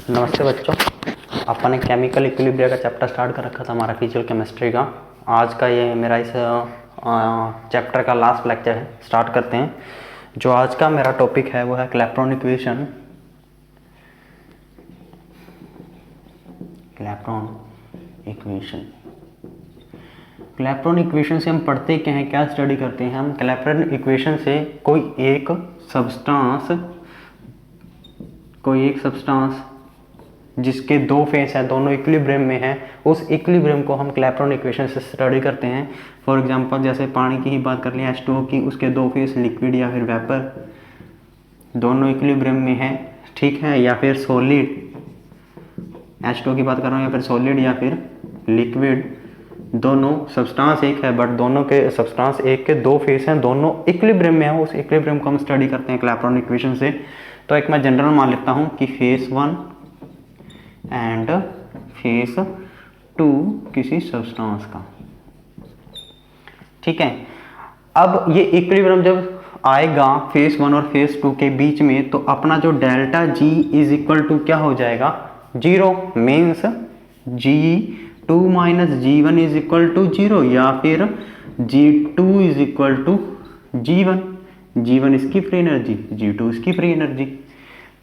नमस्ते बच्चों। अपन ने केमिकल इक्विलिब्रिया का चैप्टर स्टार्ट कर रखा था हमारा फिजिकल केमिस्ट्री का। आज का ये मेरा इस चैप्टर का लास्ट लेक्चर है। स्टार्ट करते हैं। जो आज का मेरा टॉपिक है वो है क्लैपेरॉन इक्वेशन। क्लैपेरॉन इक्वेशन से हम पढ़ते क्या हैं, क्या स्टडी करते हैं हम। क्लैपेरॉन इक्वेशन से कोई एक सब्सटेंस जिसके दो फेस हैं, दोनों इक्विलिब्रियम में हैं, उस इक्विलिब्रियम को हम क्लैपेरॉन इक्वेशन से स्टडी करते हैं। फॉर एग्जांपल जैसे पानी की ही बात कर लिया, H2O की, उसके दो फेस लिक्विड या फिर वेपर, दोनों इक्विलिब्रियम में हैं, ठीक है। या फिर सॉलिड, H2O की बात कर रहा हूँ, या फिर सॉलिड या फिर लिक्विड, दोनों सब्सटेंस एक है बट दोनों के सब्सटेंस एक के दो फेस हैं, दोनों इक्विलिब्रियम में हैं, उस इक्विलिब्रियम को हम स्टडी करते हैं क्लैपेरॉन इक्वेशन से। तो एक मैं जनरल मान लेता हूँ कि फेस 1 एंड फेस 2 किसी सब्सटेंस का, ठीक है। अब ये इक्विलिब्रियम जब आएगा फेस 1 और फेस 2 के बीच में, तो अपना जो delta G is equal to क्या हो जाएगा, 0। Means G2 minus G1 is equal to 0, या फिर G2 is equal to G1। G1 इसकी फ्री एनर्जी, G2 इसकी फ्री एनर्जी।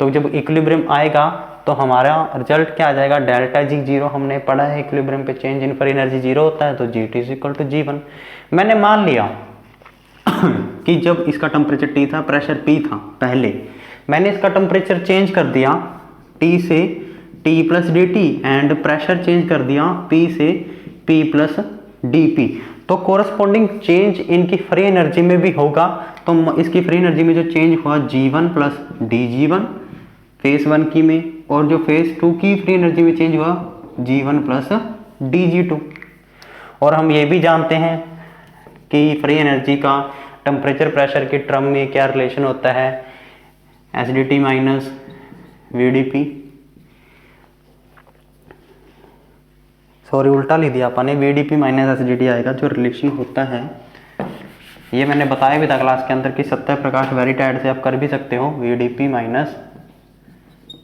तो जब इक्विलिब्रियम आएगा तो हमारा रिजल्ट क्या आ जाएगा, डेल्टा G 0। हमने पढ़ा है इक्विलिब्रियम पे चेंज इन फ्री एनर्जी 0 होता है, तो G2 is equal to G1। मैंने मान लिया कि जब इसका टेम्परेचर T था, प्रेशर P था, पहले मैंने इसका टेम्परेचर चेंज कर दिया T से T plus dt and pressure change कर दिया P से P प्लस dP। तो कोरस्पॉन्डिंग चेंज इनकी फ्री एनर्जी में भी होगा। तो इसकी फ्री एनर्जी में जो चेंज हुआ G1 प्लस dG1 फेस 1 की में, और जो फेस 2 की फ्री एनर्जी में चेंज हुआ G1 प्लस dG2। और हम ये भी जानते हैं कि फ्री एनर्जी का टेम्परेचर प्रेशर के टर्म में क्या रिलेशन होता है, एसिडिटी माइनस VDP। सॉरी, उल्टा लिख दिया अपन ने, VDP माइनस एसिडिटी आएगा जो रिलेशन होता है। ये मैंने बताया भी था क्लास के अंदर कि सत्य प्रकाश वेरिटाइड से आप कर भी सकते हो, VDP माइनस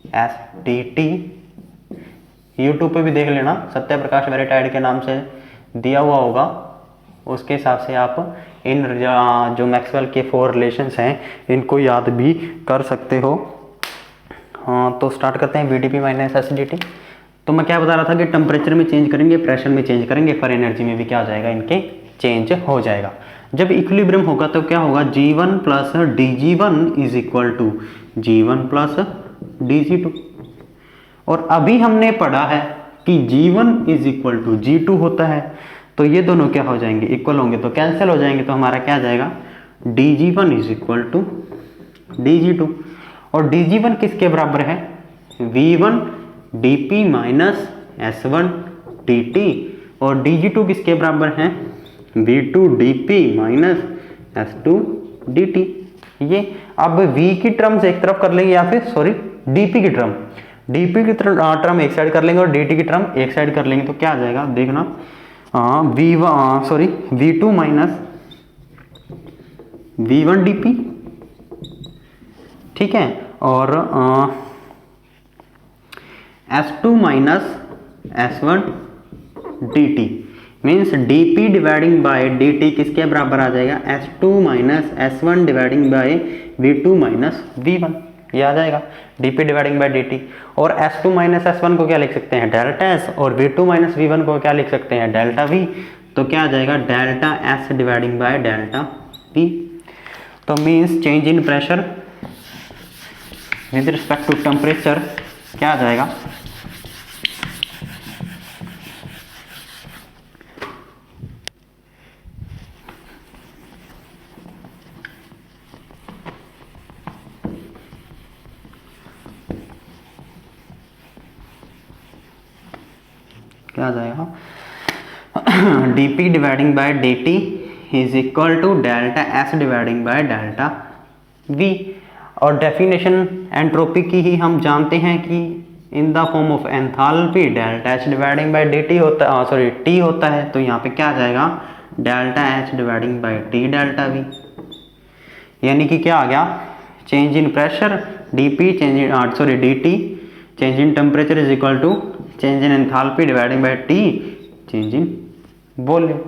एसिडिटी। यूट्यूब पे भी देख लेना, सत्य प्रकाश वेरिटाइड के नाम से दिया हुआ होगा, उसके हिसाब से आप इन जो मैक्सवेल के 4 रिलेशंस हैं इनको याद भी कर सकते हो। हाँ, तो स्टार्ट करते हैं VDP माइनस एसिडिटी। तो मैं क्या बता रहा था कि टेम्परेचर में चेंज करेंगे, प्रेशर में चेंज करेंगे, फ्री एनर्जी में भी क्या हो जाएगा, इनके चेंज हो जाएगा। जब इक्विलिब्रियम होगा तो क्या होगा, G1 plus dG1 is equal to G1 plus dG2। और अभी हमने पढ़ा है कि G1 is equal to G2 होता है, तो ये दोनों क्या हो जाएंगे, इक्वल होंगे, तो कैंसिल हो जाएंगे। तो हमारा क्या आ जाएगा, dG1 is equal to dG2। और dG1 किसके बराबर है, V1 dP minus S1 dt। और dG2 किसके बराबर है, V2 dP minus S2 dt। ये अब V की टर्म्स एक तरफ कर लेंगे, या फिर सॉरी dP की टर्म एक साइड कर लेंगे और dt की टर्म एक साइड कर लेंगे, तो क्या आ जाएगा देखना, V2 माइनस V1 dP, ठीक है। और S2 minus S1 dt means dP dividing by dt किसके बराबर आ जाएगा, S2 minus S1 dividing by V2 minus V1। ये आ जाएगा dP डिवाइडिंग बाय dt। और S2 माइनस S1 को क्या लिख सकते हैं, डेल्टा S, और V2 माइनस V1 को क्या लिख सकते हैं, डेल्टा V। तो क्या आ जाएगा, delta S dividing by delta V। तो means change in pressure with respect to temperature क्या आ जाएगा, क्या आ जाएगा, dP dividing by dt is equal to delta S dividing by delta V। और डेफिनेशन एंट्रोपी की ही हम जानते हैं कि in the form of enthalpy delta H dividing bye dt होता है, सॉरी T होता है। तो यहाँ पे क्या आ जाएगा, delta H dividing by T delta V। यानी कि क्या आ गया, चेंज इन प्रेशर dP, change in dt change in temperature is equal to change in enthalpy dividing by T change in volume.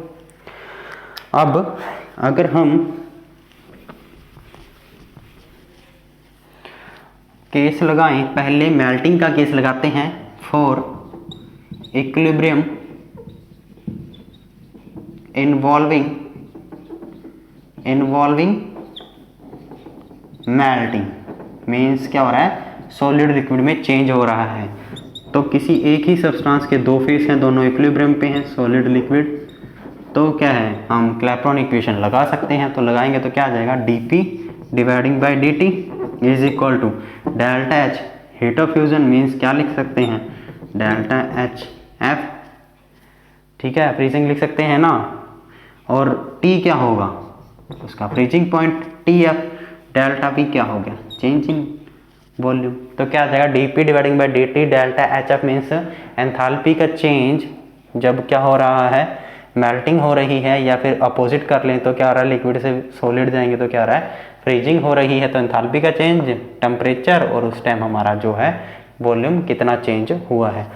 अब अगर हम केस लगाएं, पहले मेल्टिंग का केस लगाते हैं for equilibrium involving melting, means क्या हो रहा है, सॉलिड लिक्विड में चेंज हो रहा है। तो किसी एक ही सब्सटेंस के दो फेस हैं, दोनों इक्विलिब्रियम पे हैं, सॉलिड लिक्विड, तो क्या है, हम क्लैपेरॉन इक्वेशन लगा सकते हैं। तो लगाएंगे तो क्या आ जाएगा, dP dividing by dt is equal to delta H, heat of fusion means क्या लिख सकते हैं, डेल्टा HF, ठीक है, फ्रीजिंग लिख सकते हैं ना। और T क्या होगा, उसका freezing point TF, delta P क्या हो गया, चेंज इन वॉल्यूम। तो क्या आ जाएगा, dP dividing by dt delta HF means enthalpy का चेंज जब क्या हो रहा है, मेल्टिंग हो रही है, या फिर अपोजिट कर लें तो क्या हो रहा है, लिक्विड से सॉलिड जाएंगे तो क्या हो रहा है, फ्रीजिंग हो रही है। तो एंथैल्पी का चेंज, टेम्परेचर, और उस टाइम हमारा जो है वॉल्यूम कितना चेंज हुआ है।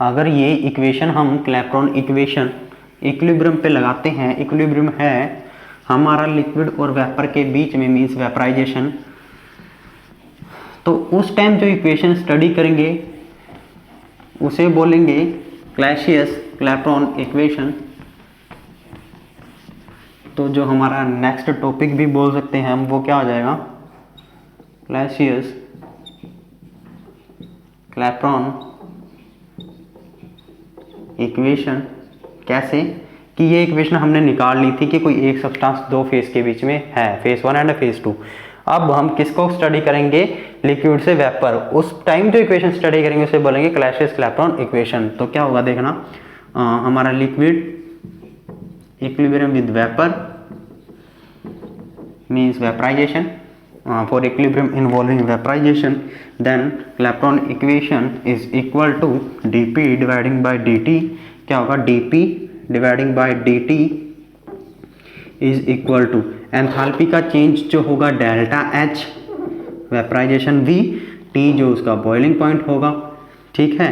अगर ये इक्वेशन हम क्लैपेरॉन इक्वेशन इक्विलिब्रियम पे लगाते हैं, इक्विलिब्रियम है हमारा लिक्विड और वेपर के बीच में, मीन्स वेपराइजेशन, तो उस टाइम जो इक्वेशन स्टडी करेंगे उसे बोलेंगे क्लैपेरॉन इक्वेशन। तो जो हमारा नेक्स्ट टॉपिक भी बोल सकते हैं हम, वो क्या हो जाएगा, क्लैपेरॉन इक्वेशन। कैसे कि ये इक्वेशन हमने निकाल ली थी कि कोई एक सब्सटेंस दो फेस के बीच में है, फेस 1 एंड फेस 2। अब हम किसको स्टडी करेंगे, लिक्विड से वेपर। उस टाइम जो इक्वेशन स्टडी करेंगे उसे बोलेंगे क्लैपेरॉन इक्वेशन। तो क्या होगा देखना, हमारा liquid equilibrium with vapour means vaporisation, for equilibrium involving vaporisation, then Clapeyron equation is equal to dP dividing by dt। क्या होगा, dP dividing by dt is equal to enthalpy का चेंज जो होगा delta H vaporisation V, T जो उसका boiling point होगा, ठीक है,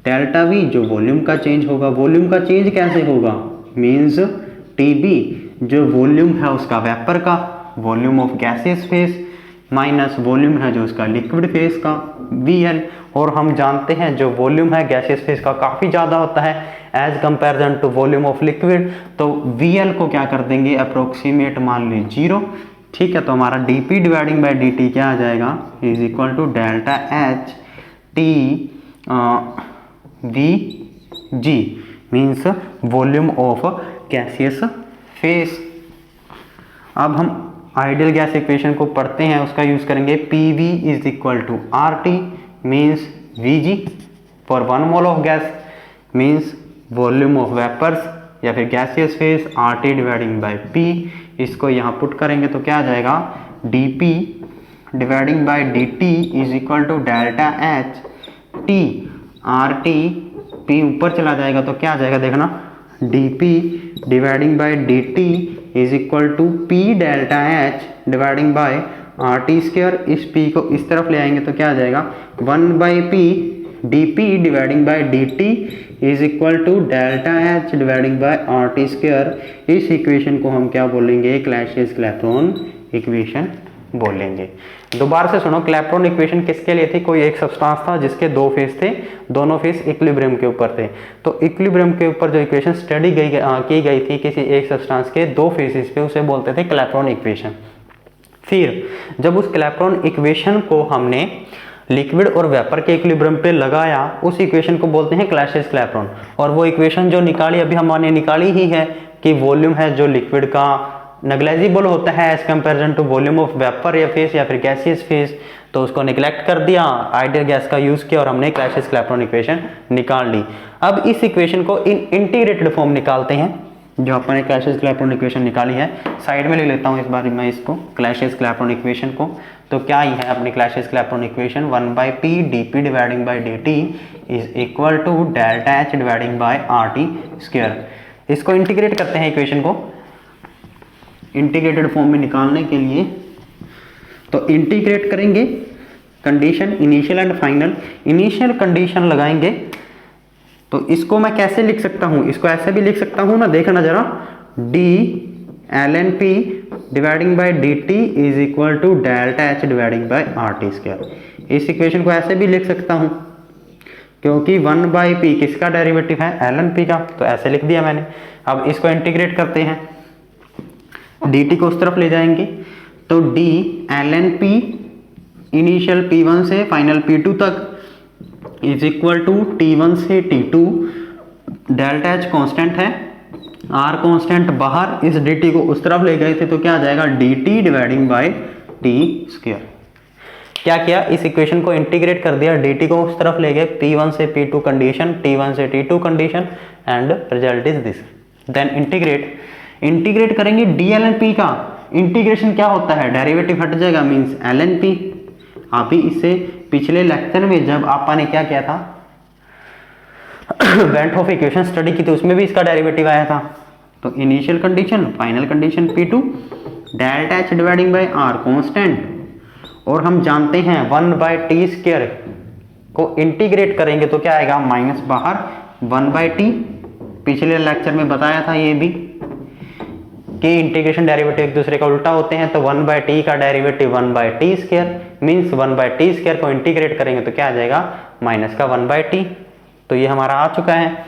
डेल्टा V जो वॉल्यूम का चेंज होगा। वॉल्यूम का चेंज कैसे होगा, मीन्स TB जो वॉल्यूम है उसका वेपर का, volume of gaseous face, minus volume है जो उसका लिक्विड फेस का VL। और हम जानते हैं जो वॉल्यूम है गैसियस फेस का काफ़ी ज़्यादा होता है as comparison to volume of liquid. तो VL को क्या कर देंगे, अप्रोक्सीमेट मान ली 0, ठीक है। तो हमारा dP डिवाइडिंग बाय dt क्या आ जाएगा, is equal to delta H T VG means volume of gaseous phase. अब हम आइडियल गैस इक्वेशन को पढ़ते हैं, उसका यूज करेंगे, PV is equal to RT means VG for 1 mole of gas means volume of vapours या फिर gaseous phase, RT dividing by P। इसको यहाँ पुट करेंगे तो क्या आ जाएगा, dP dividing by dt is equal to delta H T RT, P ऊपर चला जाएगा तो क्या आ जाएगा देखना, dP dividing by dt is equal to P delta H dividing by RT square. इस P को इस तरफ ले आएंगे तो क्या आ जाएगा, 1 by P dP dividing by dt is equal to delta H dividing by RT square. इस इक्वेशन को हम क्या बोलेंगे, क्लैपेरॉन इक्वेशन बोलेंगे। दोबारा से सुनो, क्लैपेरॉन इक्वेशन किसके लिए थी, कोई एक सब्सटेंस था जिसके दो फेस थे, दोनों फेस इक्विलिब्रियम के ऊपर थे। तो इक्विलिब्रियम के ऊपर जो इक्वेशन स्टडी की गई थी किसी एक सब्सटेंस के दो फेसेस पे, उसे बोलते थे क्लैपेरॉन इक्वेशन। फिर जब उस क्लैपेरॉन इक्वेशन को हमने लिक्विड और वेपर के इक्विलिब्रियम पे लगाया, उस इक्वेशन को बोलते हैं क्लैपेरॉन। और वो इक्वेशन जो निकाली अभी हमने निकाली ही है कि वॉल्यूम है जो लिक्विड का नेग्लेजिबल होता है as comparison to volume of vapour या फेस या फिर गैसियस फेस, तो उसको निगलेक्ट कर दिया, आइडियल गैस का यूज किया और हमने क्लैपेरॉन इक्वेशन निकाल ली। अब इस इक्वेशन को इन इंटीग्रेटेड फॉर्म निकालते हैं, जो अपने क्लैपेरॉन इक्वेशन निकाली है। साइड में ले लेता हूँ इस बार मैं इसको, क्लैपेरॉन इक्वेशन को। तो क्या ही है अपनी Clapeyron equation, 1 by P dP dividing by dt is equal to delta H dividing by RT square. इसको इंटीग्रेट करते हैं इक्वेशन को इंटीग्रेटेड फॉर्म में निकालने के लिए। तो इंटीग्रेट करेंगे condition initial and final. Initial condition लगाएंगे तो इसको मैं कैसे लिख सकता हूं, इसको ऐसे भी लिख सकता हूं ना, देखना जरा, d ln p dividing bye dt is equal to delta H dividing by R T square. इस इक्वेशन को ऐसे भी लिख सकता हूं क्योंकि 1 बाई पी किसका डेरिवेटिव है, ln p का, तो ऐसे लिख दिया मैंने। अब इसको इंटीग्रेट करते हैं, dt को उस तरफ ले जाएंगे तो d ln p initial p1 से फाइनल p2 तक इज इक्वल टू t1 से t2, डेल्टा एच कांस्टेंट है, r कांस्टेंट बाहर, इस dt को उस तरफ ले गए थे तो क्या आ जाएगा dt dividing by t square. क्या किया, इस इक्वेशन को इंटीग्रेट कर दिया, dt को उस तरफ ले गए, p1 से p2 कंडीशन, t1 से t2 condition and result is this. Then integrate करेंगे d ln p का। इंटीग्रेशन क्या होता है, डेरिवेटिव हट जाएगा, मींस ln p। अभी इससे पिछले लेक्चर में जब आपा ने क्या किया था, बेंट ऑफ इक्वेशन स्टडी की थी, उसमें भी इसका डेरिवेटिव आया था। तो initial condition final condition p2 delta H dividing by r constant, और हम जानते हैं 1 बाय टी स्क्वायर को इंटीग्रेट करेंगे तो क्या आएगा, माइनस बाहर 1 बाय टी। पिछले लेक्चर में बताया था ये भी कि इंटीग्रेशन डेरिवेटिव एक दूसरे का उल्टा होते हैं, तो 1 बाय टी का derivative 1 by T square, means 1 by T square को इंटीग्रेट करेंगे तो क्या आ जाएगा, माइनस का 1 बाय टी। तो ये हमारा आ चुका है।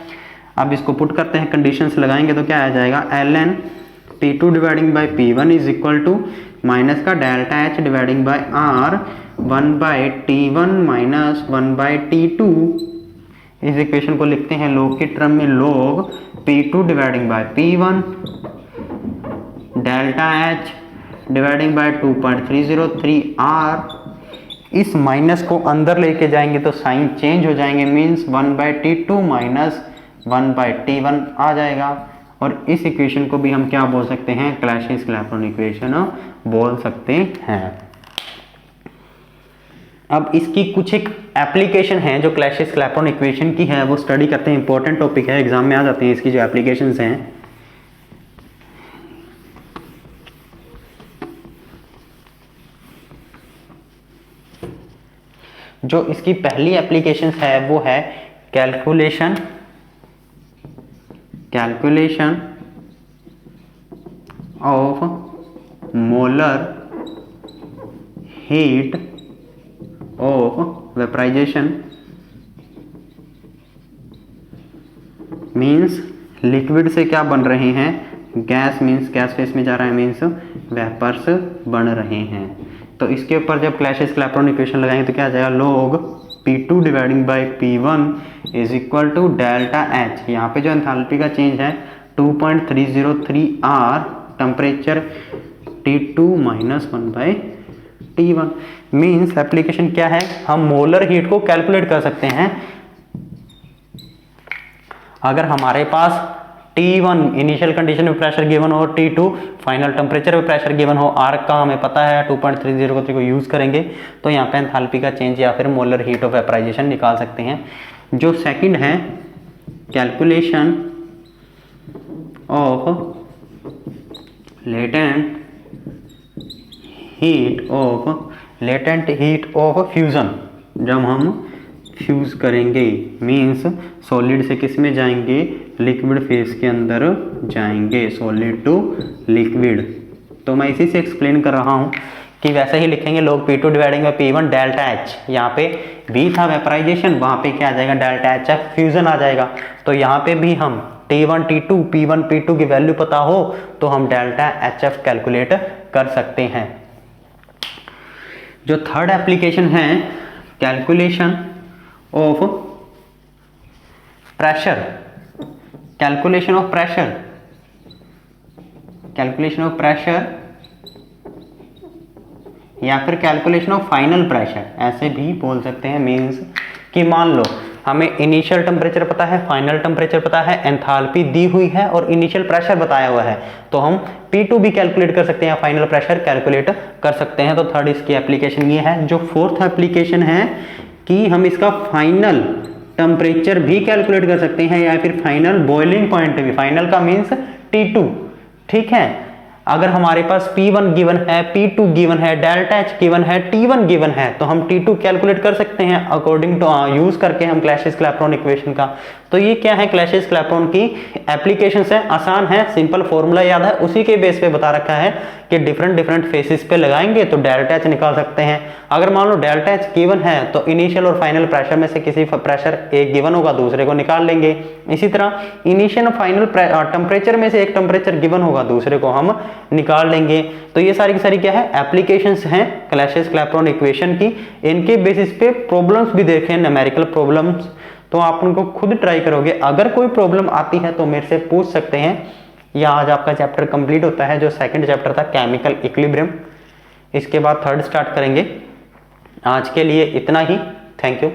अब इसको पुट करते हैं, कंडीशंस लगाएंगे तो क्या आ जाएगा, ln p2 dividing by p1 is equal to minus का delta H dividing by r 1 by t1 minus 1 by t2। इस इक्वेशन को लिखते हैं लॉग के टर्म में, log p2 dividing by p1 delta H dividing by 2.303 r। इस minus को अंदर लेके जाएंगे तो साइन चेंज हो जाएंगे, means 1 by t2 minus 1 by t1 आ जाएगा। और इस इक्वेशन को भी हम क्या बोल सकते हैं, क्लैशियस-क्लैपेरॉन इक्वेशन बोल सकते हैं। अब इसकी कुछ एक एप्लीकेशन है जो क्लैशियस-क्लैपेरॉन इक्वेशन की है, वो स्टडी करते हैं, इंपॉर्टेंट टॉपिक है, एग्जाम में आ जाते हैं इसकी जो एप्लीकेशंस हैं। जो इसकी पहली एप्लीकेशन है वो है calculation of molar heat of vaporisation, means liquid से क्या बन रहे हैं, गैस, मीन्स गैस फेस में जा रहा है, मीन्स वेपर्स बन रहे हैं। तो इसके ऊपर जब क्लैशियस-क्लैपेरॉन इक्वेशन लगाएंगे तो क्या आ जाएगा, log p2 dividing by p1 is equal to delta H. यहाँ पे जो एंथैल्पी का चेंज है 2.303 r, temperature T2 minus 1 by T1। Means application क्या है, हम मोलर हीट को कैलकुलेट कर सकते हैं। अगर हमारे पास T1 इनिशियल कंडीशन में प्रेशर गिवन हो, T2 फाइनल टेम्परेचर में प्रेशर गिवन हो, R का हमें पता है 2.303 को यूज करेंगे तो यहाँ पे एंथैल्पी का चेंज या फिर मोलर हीट ऑफ वेपराइजेशन निकाल सकते हैं। जो सेकंड है calculation of latent heat of fusion, जब हम फ्यूज करेंगे, मीन्स सॉलिड से किस में जाएंगे, लिक्विड फेज के अंदर जाएंगे, सॉलिड टू लिक्विड। तो मैं इसी से एक्सप्लेन कर रहा हूँ कि वैसे ही लिखेंगे log p2 dividing by p1 delta H. यहाँ पे v था वेपराइजेशन, वहाँ पे क्या आ जाएगा, डेल्टा एच फ्यूजन आ जाएगा। तो यहाँ पे भी हम T1 T2 P1 P2 की वैल्यू पता हो तो हम डेल्टा एच एफ कैलकुलेट कर सकते हैं। जो थर्ड एप्लीकेशन है calculation of pressure, calculation of pressure या फिर कैलकुलेशन ऑफ फाइनल प्रेशर, ऐसे भी बोल सकते हैं। मींस कि मान लो हमें इनिशियल टेम्परेचर पता है, फाइनल टेम्परेचर पता है, एंथैल्पी दी हुई है और इनिशियल प्रेशर बताया हुआ है, तो हम P2 भी कैलकुलेट कर सकते हैं, फाइनल प्रेशर कैलकुलेट कर सकते हैं। तो थर्ड इसकी एप्लीकेशन ये है। जो फोर्थ एप्लीकेशन है कि हम इसका फाइनल टेम्परेचर भी कैलकुलेट कर सकते हैं या फिर फाइनल बॉइलिंग पॉइंट भी, फाइनल का मीन्स T2, ठीक है। अगर हमारे पास P1 गिवन है, P2 गिवन है, डेल्टा H गिवन है, T1 गिवन है, तो हम T2 कैलकुलेट कर सकते हैं अकॉर्डिंग टू यूज करके हम क्लैसियस-क्लैपेरॉन इक्वेशन का। तो ये क्या है, क्लैसियस-क्लैपेरॉन की एप्लीकेशंस है, आसान है, सिंपल फॉर्मूला याद है, उसी के बेस पे बता रखा है कि डिफरेंट फेसेस पे लगाएंगे तो डेल्टा H निकाल सकते हैं। अगर मान लो डेल्टा H गिवन है तो इनिशियल और फाइनल प्रेशर में से किसी प्रेशर एक गिवन होगा, दूसरे को निकाल लेंगे। इसी तरह इनिशियल और फाइनल टेम्परेचर में से एक टेम्परेचर गिवन होगा, दूसरे को हम निकाल लेंगे। तो ये सारी की सारी क्या है, एप्लीकेशंस हैं क्लैसियस-क्लैपेरॉन इक्वेशन की। इनके बेसिस पे प्रॉब्लम्स भी देखें, न्यूमेरिकल प्रॉब्लम्स, तो आप उनको खुद ट्राई करोगे। अगर कोई प्रॉब्लम आती है तो मेरे से पूछ सकते हैं। या आज आपका चैप्टर कंप्लीट होता है, जो सेकंड चैप्टर था केमिकल इक्विलिब्रियम। इसके बाद थर्ड स्टार्ट करेंगे। आज के लिए इतना ही, थैंक यू।